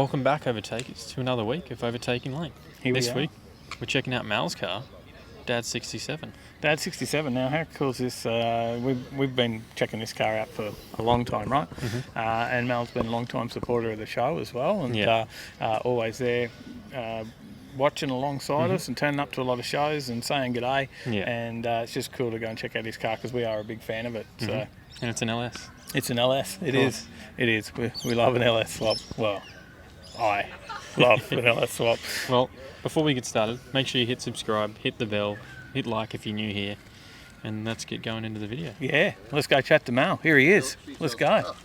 Welcome back, Overtakers, to another week of Overtaking Lane. This week, we're checking out Mal's car, Dad's 67. Dad's 67. Now, how cool is this? We've been checking this car out for a long time, right? Mm-hmm. And Mal's been a long-time supporter of the show as well, and always there watching alongside us and turning up to a lot of shows and saying g'day. Yeah. And it's just cool to go and check out his car because we are a big fan of it. Mm-hmm. So And it's an LS. it's an LS. It Cool. is. It is. We love an LS swap. Well, I love an LS swap. Well, before we get started, make sure you hit subscribe, hit the bell, hit like if you're new here, and let's get going into the video. Yeah, let's go chat to Mal. Here he is. Let's go.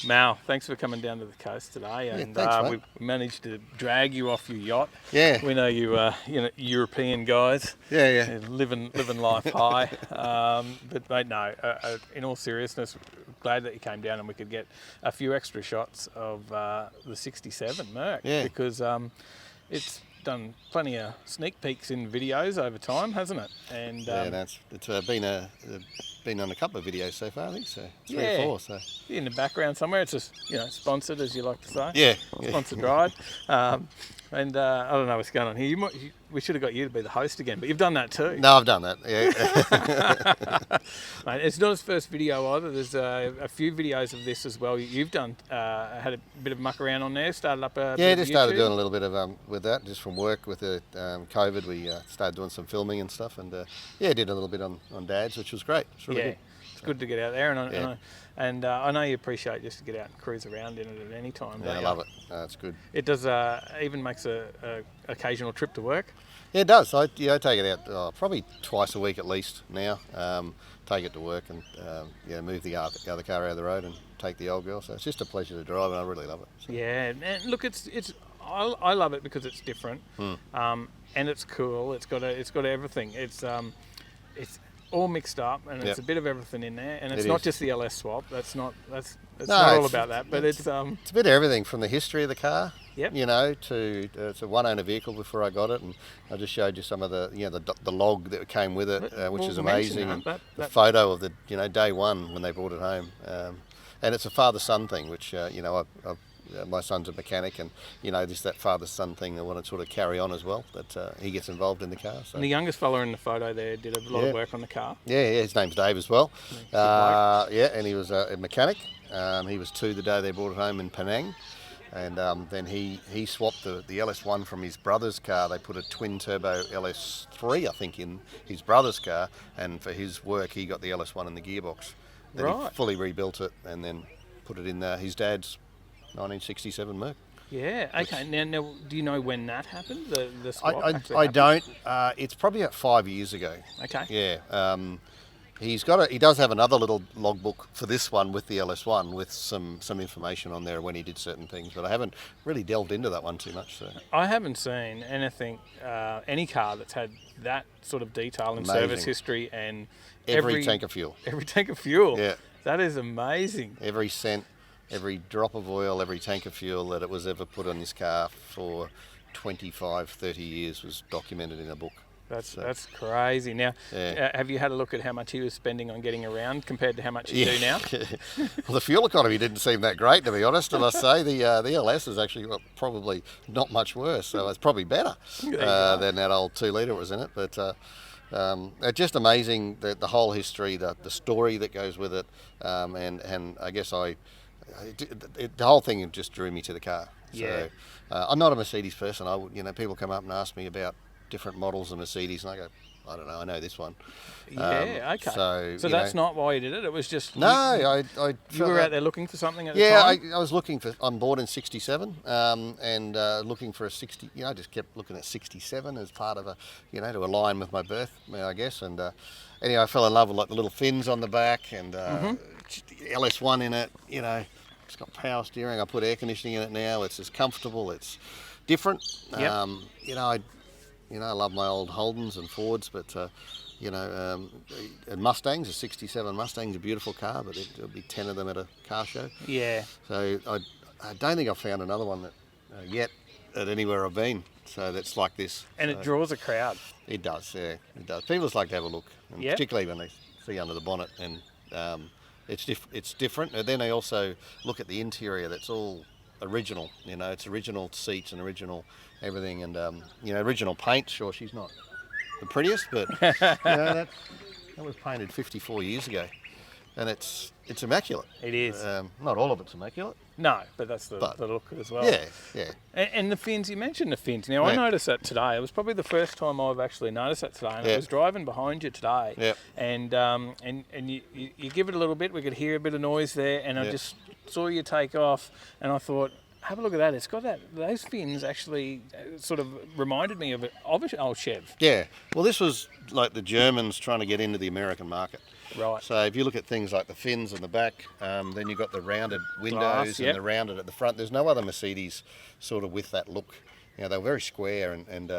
Mal, thanks for coming down to the coast today, and thanks, we managed to drag you off your yacht. Yeah. We know you, European guys. Yeah. Living life high. But mate, no. In all seriousness, glad that you came down and we could get a few extra shots of the '67 Merc. Yeah. Because it's done plenty of sneak peeks in videos over time, hasn't it? And It's been on a couple of videos so far, I think so. Three Yeah. or four. So in the background somewhere, it's just sponsored, as you like to say. yeah. Sponsored ride. And I don't know what's going on here. We should have got you to be the host again, but you've done that too. No, I've done that. Yeah. Mate, it's not his first video either. There's a few videos of this as well. You've done, had a bit of muck around on there, started up a bit of Just started YouTube. doing a little bit of with that, just from work with the COVID. We started doing some filming and stuff, and did a little bit on Dad's, which was great. It's really good. It's good to get out there, and I know you appreciate just to get out and cruise around in it at any time. Yeah, I love it. It's good. It does even makes a occasional trip to work. Yeah, it does. I take it out probably twice a week at least now. Take it to work and move the other car out of the road and take the old girl. So it's just a pleasure to drive, and I really love it. So. Yeah, and look, I love it because it's different, and it's cool. It's got everything. It's all mixed up, and it's a bit of everything in there. And it's not just the LS swap. That's not all about that. But it's a bit of everything from the history of the car. Yep. You know, to it's a one-owner vehicle before I got it, and I just showed you some of the the log that came with it, which is amazing, and the photo of the day one when they brought it home, and it's a father-son thing, which my son's a mechanic, and just that father-son thing I want to sort of carry on as well. That he gets involved in the car. So. And the youngest fella in the photo there did a lot of work on the car. Yeah, his name's Dave as well. And he was a mechanic. He was 2 the day they brought it home in Penang. And then he swapped the LS1 from his brother's car. They put a twin-turbo LS3, I think, in his brother's car. And for his work, he got the LS1 in the gearbox. Then he fully rebuilt it and then put it in his dad's 1967 Merc. Yeah, okay. Now, do you know when that happened, the swap? I don't. It's probably about 5 years ago. Okay. Yeah. He does have another little logbook for this one with the LS1 with some information on there when he did certain things, but I haven't really delved into that one too much. So. I haven't seen anything, any car that's had that sort of detail in service history and every tank of fuel. Every tank of fuel. Yeah. That is amazing. Every cent, every drop of oil, every tank of fuel that it was ever put on this car for 25, 30 years was documented in a book. That's crazy. Now, have you had a look at how much he was spending on getting around compared to how much you do now? Well, the fuel economy didn't seem that great, to be honest. And I say the LS is actually probably not much worse, so it's probably better than that old 2 litre was in it. But it's just amazing the whole history, the story that goes with it, and I guess the whole thing just drew me to the car. Yeah. So I'm not a Mercedes person. People come up and ask me about different models of Mercedes, and I go, I don't know, I know this one. Yeah, okay. So that's not why you did it. It was just you were out there looking for something at the time. Yeah, I was looking for. I'm born in '67, and looking for a 60. I just kept looking at '67 as part of to align with my birth, I guess. And anyway, I fell in love with the little fins on the back and LS1 in it. It's got power steering. I put air conditioning in it now. It's as comfortable. It's different. Yep. I love my old Holdens and Fords, but and Mustangs, a '67 Mustang's a beautiful car, but there'll be 10 of them at a car show. Yeah. So I don't think I've found another one that yet at anywhere I've been. So that's like this. And it draws a crowd. It does, yeah, it does. People just like to have a look, and particularly when they see under the bonnet, and it's different. And then they also look at the interior. That's all original. It's original seats and original everything, and original paint. Sure, she's not the prettiest, but that was painted 54 years ago, and it's immaculate. It is. Not all of it's immaculate. No, but that's the look as well. Yeah. And the fins, you mentioned the fins. Now, I noticed that today. It was probably the first time I've actually noticed that today. And I was driving behind you today. Yeah. And you give it a little bit. We could hear a bit of noise there. And I just saw you take off. And I thought, have a look at that. It's got those fins actually sort of reminded me of an old Chev. Yeah. Well, this was like the Germans trying to get into the American market. Right. So if you look at things like the fins on the back, then you've got the rounded windows and the rounded at the front. There's no other Mercedes sort of with that look. They were very square and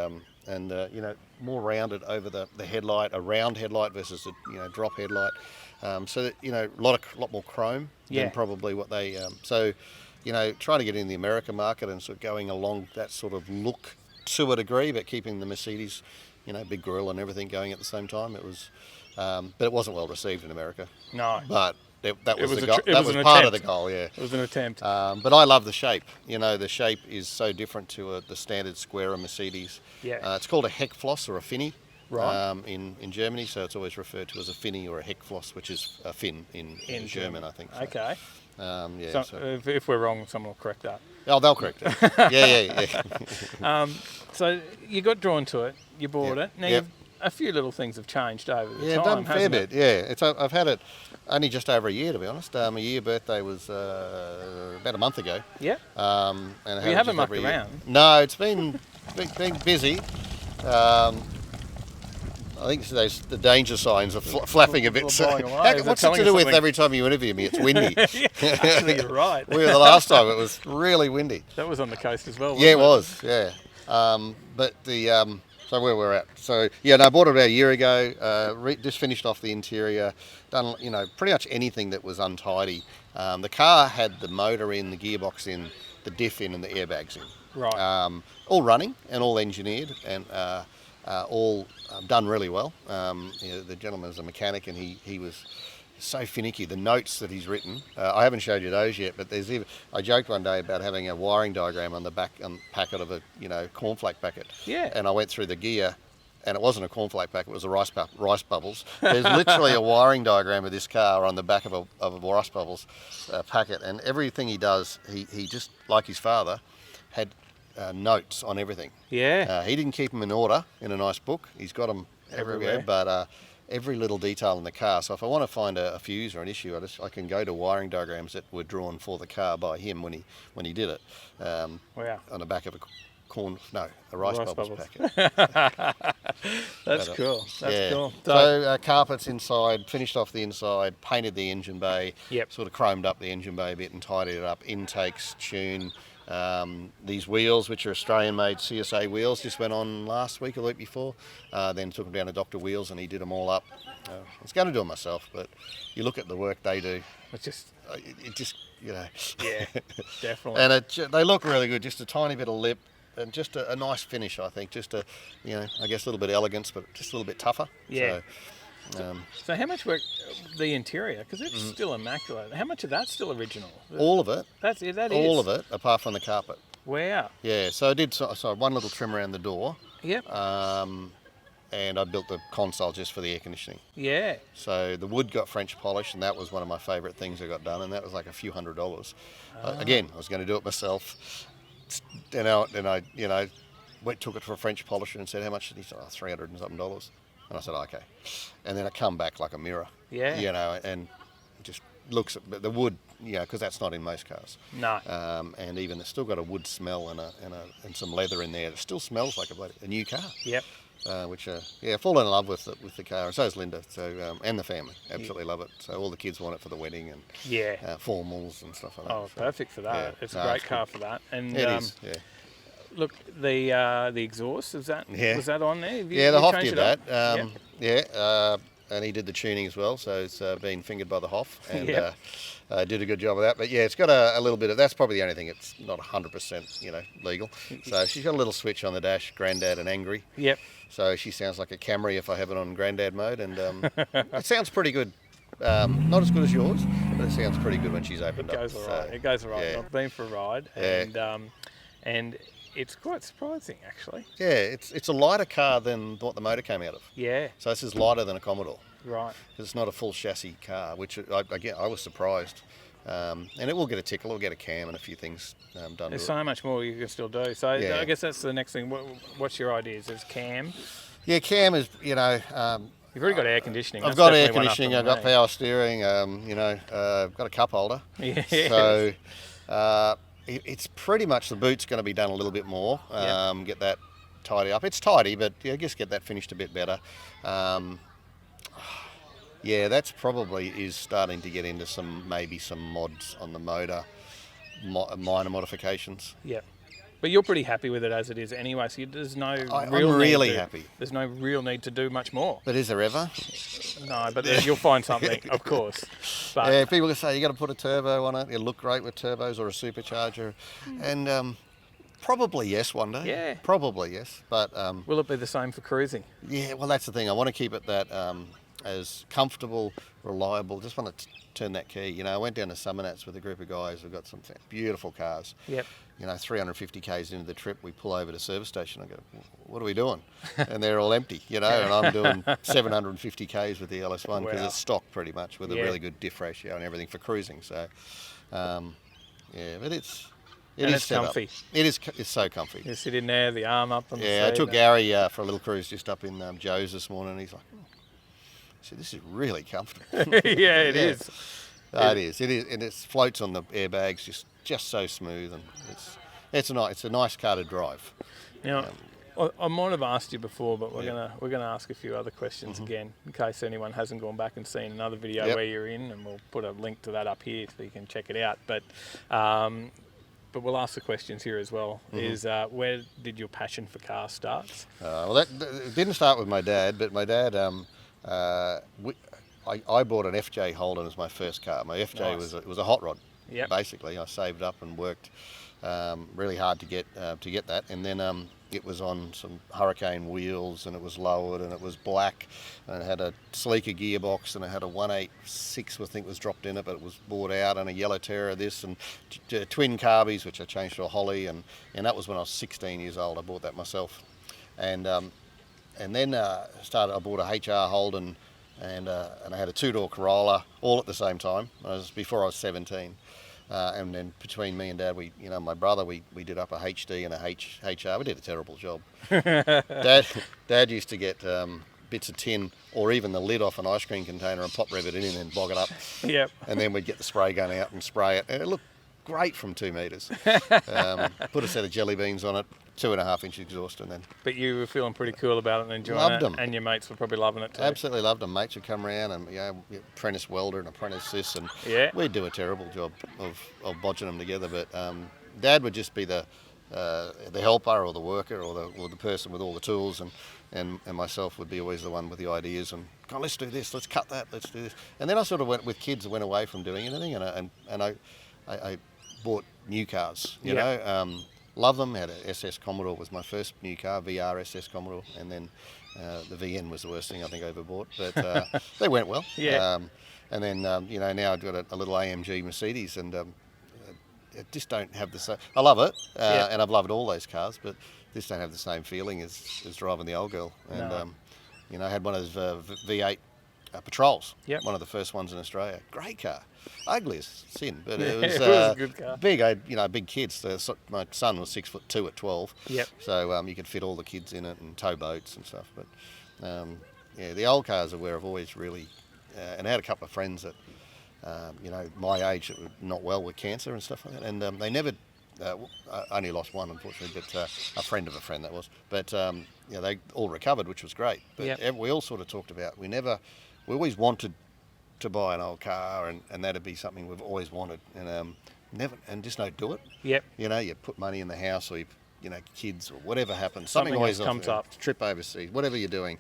more rounded over the headlight, a round headlight versus a drop headlight. So that, a lot more chrome than probably what they. Trying to get in the American market and sort of going along that sort of look to a degree, but keeping the Mercedes, big grille and everything going at the same time. It was. But it wasn't well received in America. No. But that was the goal. That was part of the goal, yeah. It was an attempt. But I love the shape. The shape is so different to the standard square of Mercedes. Yeah. It's called a Heckfloss or a Finny. Right. In Germany, so it's always referred to as a Finny or a Heckfloss, which is a fin in German, I think. So. Okay. So if we're wrong, someone will correct that. Oh, they'll correct it. Yeah. So you got drawn to it. You bought it. Now a few little things have changed over the time. Yeah, done a fair bit. Yeah, I've had it only just over a year, to be honest. My year birthday was about a month ago. Yeah. And you haven't mucked around. No, it's been busy. I think the danger signs are flapping a bit. So, Blowing away. what's it to do with every time you interview me? It's windy. Actually, you're right. We were the last time. It was really windy. That was on the coast as well. Wasn't Yeah, it was. Yeah. But the so where we're at. So yeah, no, I bought it about a year ago. Just finished off the interior. Done pretty much anything that was untidy. The car had the motor in, the gearbox in, the diff in, and the airbags in. Right. All running and all engineered and all done really well. The gentleman is a mechanic and he was so finicky. The notes that he's written, I haven't showed you those yet, but there's even, I joked one day about having a wiring diagram on the back packet of a cornflake packet. Yeah. And I went through the gear, and it wasn't a cornflake packet; it was a rice bubbles. There's literally a wiring diagram of this car on the back of a rice bubbles packet, and everything he does, he just like his father, had notes on everything. Yeah. He didn't keep them in order in a nice book. He's got them everywhere. But every little detail in the car. So if I want to find a fuse or an issue, I can go to wiring diagrams that were drawn for the car by him when he did it. Wow. On the back of a rice bubbles packet. That's cool. That's cool. So carpets inside, finished off the inside, painted the engine bay. Yep. Sort of chromed up the engine bay a bit and tidied it up. Intakes, tune. These wheels, which are Australian-made CSA wheels, just went on last week or the week before. Then took them down to Dr. Wheels and he did them all up. I was going to do it myself, but you look at the work they do. It's just... Yeah, definitely. And they look really good. Just a tiny bit of lip and just a nice finish, I think. Just I guess a little bit of elegance, but just a little bit tougher. Yeah. So how much work, the interior, because it's still immaculate, how much of that's still original? all of it. That is. All of it, apart from the carpet. Wow. Yeah, so I did one little trim around the door. Yep. And I built the console just for the air conditioning. Yeah. So the wood got French polish, and that was one of my favourite things I got done, and that was like a few $100s. Again, I was going to do it myself. And I took it for a French polisher and said, how much? And he said, $300 and something. And I said, okay. And then I come back like a mirror. Yeah. And it just looks at the wood, because that's not in most cars. No. And even it's still got a wood smell and some leather in there. It still smells like a new car. Yep. Which fallen in love with the car, and so is Linda. So and the family absolutely love it. So all the kids want it for the wedding and formals and stuff like that. Oh, perfect for that. Yeah. It's a great car for that. And it is. Yeah. Look, the exhaust was that on there? The Hoff did that. And he did the tuning as well. So it's been fingered by the Hoff and did a good job of that. But yeah, it's got a little bit of. That's probably the only thing. It's not 100% legal. So she's got a little switch on the dash, Grandad and Angry. Yep. So she sounds like a Camry if I have it on Grandad mode, and it sounds pretty good. Not as good as yours, but it sounds pretty good when she's opened up. It goes all right. Yeah. I've been for a ride, and it's quite surprising actually. Yeah, it's a lighter car than what the motor came out of. Yeah. So this is lighter than a Commodore. Right. Because it's not a full chassis car, which I was surprised. And it will get a tickle, it'll get a cam and a few things done. There's so much more you can still do. So I guess that's the next thing. What's your ideas? Is cam? Yeah, cam is, You've already got air conditioning. I've got air conditioning, I've got power steering, I've got a cup holder. Yeah. So it's pretty much the boot's going to be done a little bit more. Get that tidy up. It's tidy, but I guess get that finished a bit better. That's probably is starting to get into maybe some mods on the motor, minor modifications. Yeah. But you're pretty happy with it as it is anyway, so there's no I'm really happy. There's no real need to do much more. But is there ever? No, but you'll find something, of course. But people can say you got to put a turbo on it. It'll look great with turbos or a supercharger, and probably yes one day. Yeah. Probably yes, but will it be the same for cruising? Yeah, well that's the thing. I want to keep it that as comfortable, reliable. Just want to turn that key. I went down to Summernats with a group of guys. We've got some beautiful cars. Yep. 350 k's into the trip, we pull over to service station. I go, what are we doing? And they're all empty, and I'm doing 750 k's with the LS1 because it's stock pretty much with a really good diff ratio and everything for cruising. So, but it's comfy. It's so comfy. You sit in there, the arm up on the seat. I took Gary for a little cruise just up in Joe's this morning, and he's like, I said, this is really comfortable. Yeah, it is. It is, and it floats on the airbags just so smooth, and it's a nice car to drive. Now, I might have asked you before, but we're gonna ask a few other questions again, in case anyone hasn't gone back and seen another video where you're in, and we'll put a link to that up here so you can check it out. But we'll ask the questions here as well. Is where did your passion for cars start? Well, it didn't start with my dad, but my dad, I bought an FJ Holden as my first car. My FJ was a hot rod. Yep. Basically, I saved up and worked really hard to get that, and then it was on some Hurricane wheels, and it was lowered, and it was black, and it had a sleeker gearbox, and it had a 186, I think, was dropped in it, but it was bought out, and a yellow Terra this, and twin carbies, which I changed to a Holly, and that was when I was 16 years old. I bought that myself, and then I bought a HR Holden, and I had a two-door Corolla, all at the same time. Before I was 17. And then between me and Dad, my brother, we did up a HD and a HR. We did a terrible job. Dad used to get bits of tin or even the lid off an ice cream container and pop rev it in and bog it up. Yep. And then we'd get the spray gun out and spray it. And it looked great from 2 metres. Put a set of jelly beans on it, 2.5 inch exhaust, and then. But you were feeling pretty cool about it and enjoying loved it. Them. And your mates were probably loving it too. Absolutely loved them. Mates would come around and apprentice welder and apprentice this, and we'd do a terrible job of bodging them together. But Dad would just be the helper or the worker or the person with all the tools, and myself would be always the one with the ideas and go, let's do this, let's cut that, let's do this. And then I sort of went with kids and went away from doing anything, and I bought new cars, you know. Love them. Had a SS Commodore, was my first new car, VR SS Commodore, and then the VN was the worst thing I think I ever bought, but they went well. Yeah. And then now I've got a little AMG Mercedes, and it just don't have the same. I love it, and I've loved all those cars, but this don't have the same feeling as driving the old girl. And I had one of those V8 Patrols. Yep. One of the first ones in Australia. Great car. Ugly as sin, but it was, it was a good car. Big. Big kids. My son was 6'2" at 12. Yep. So you could fit all the kids in it and tow boats and stuff. But the old cars are where I've always really, and I had a couple of friends that, my age that were not well with cancer and stuff like that, and they never. I only lost one, unfortunately, but a friend of a friend that was. But they all recovered, which was great. But we all sort of talked about we always wanted to buy an old car, and that'd be something we've always wanted, and just don't do it. Yep. You put money in the house, or kids, or whatever happens. Something always comes up. Trip overseas, whatever you're doing.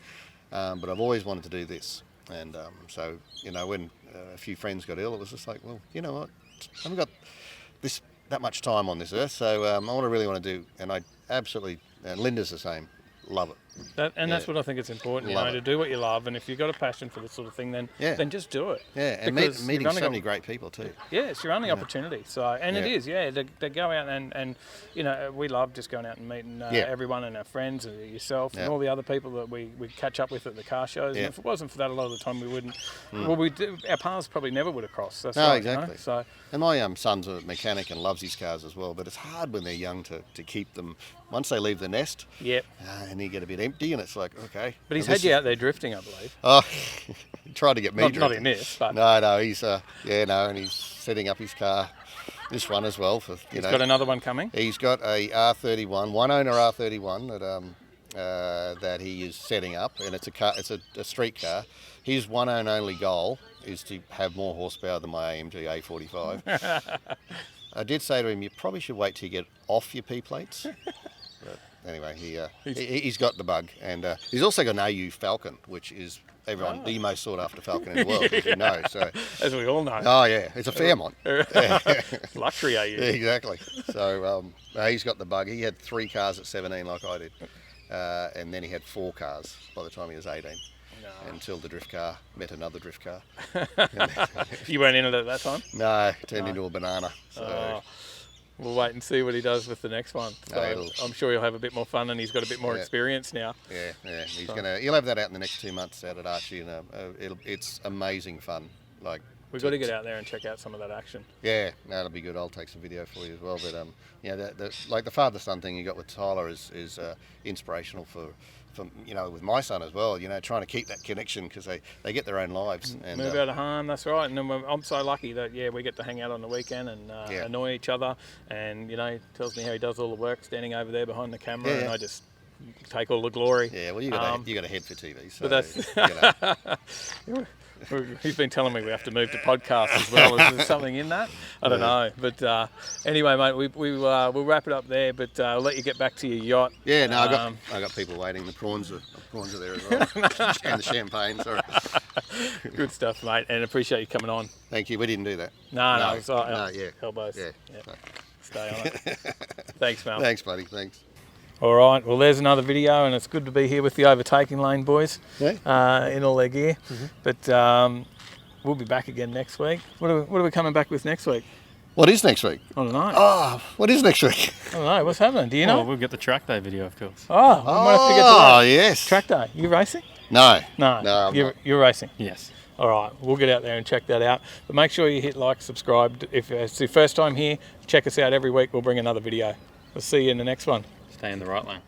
But I've always wanted to do this, and so when a few friends got ill, it was just like, well, you know what, I haven't got that much time on this earth, so I really want to do, and I absolutely, and Linda's the same. Love it. That's what I think it's important, to do what you love, and if you've got a passion for this sort of thing, then just do it. Yeah, and meeting so many great people too. Yeah, it's your only opportunity. So, and it is, to go out and we love just going out and meeting everyone and our friends and yourself and all the other people that we catch up with at the car shows. And if it wasn't for that, a lot of the time we wouldn't. Well, our paths probably never would have crossed. That's right, exactly. So, and my son's a mechanic and loves his cars as well, but it's hard when they're young to keep them. Once they leave the nest, and you get a bit empty, and it's like, okay. But he's had you out there drifting, I believe. Oh, he tried to get me drifting. Not in this, but... No, he's, and he's setting up his car, this one as well. He's got another one coming? He's got a R31, one owner R31 that he is setting up, and it's a street car. His one and only goal is to have more horsepower than my AMG A45. I did say to him, you probably should wait till you get off your P plates. But anyway, he's got the bug, and he's also got an AU Falcon, which is the most sought after Falcon in the world, as you know. So, as we all know. Oh yeah, it's a Fairmont. Luxury AU. Exactly. So he's got the bug. He had 3 cars at 17, like I did, and then he had 4 cars by the time he was 18. Until the drift car met another drift car. You weren't in it at that time? No, it turned into a banana. So. We'll wait and see what he does with the next one. So I'm sure he'll have a bit more fun, and he's got a bit more experience now. Yeah. He'll have that out in the next 2 months out at Archie, and it's amazing fun. We've got to get out there and check out some of that action. Yeah, that'll be good. I'll take some video for you as well. But the father-son thing you got with Tyler is inspirational for with my son as well, trying to keep that connection, because they get their own lives. And, move out of home, that's right. And I'm so lucky that, we get to hang out on the weekend and annoy each other. And, tells me how he does all the work standing over there behind the camera. And I just take all the glory. Yeah, well, you got a head for TV, so But that's you know. He's been telling me we have to move to podcast as well. Is there something in that? I don't know. But anyway, mate, we'll wrap it up there. But I'll let you get back to your yacht. Yeah, no, I got people waiting. The prawns are there as well, and the champagne. Sorry. Good stuff, mate, and appreciate you coming on. Thank you. We didn't do that. No, Yeah. Elbows. Yeah. Stay on it. Thanks, Mal. Thanks, buddy. Thanks. All right, well, there's another video, and it's good to be here with the Overtaking Lane boys Yeah. in all their gear. But we'll be back again next week. What are we coming back with next week? What is next week? I don't know. Oh, what is next week? I don't know. What's happening? Do you know? Oh, we'll get the track day video, of course. Oh, we might have to get to Oh, that. yes. Track day. You racing? No. No. No, I'm not. You're racing? Yes. All right, we'll get out there and check that out. But make sure you hit like, subscribe. If it's your first time here, check us out every week. We'll bring another video. We'll see you in the next one. Stay in the right lane.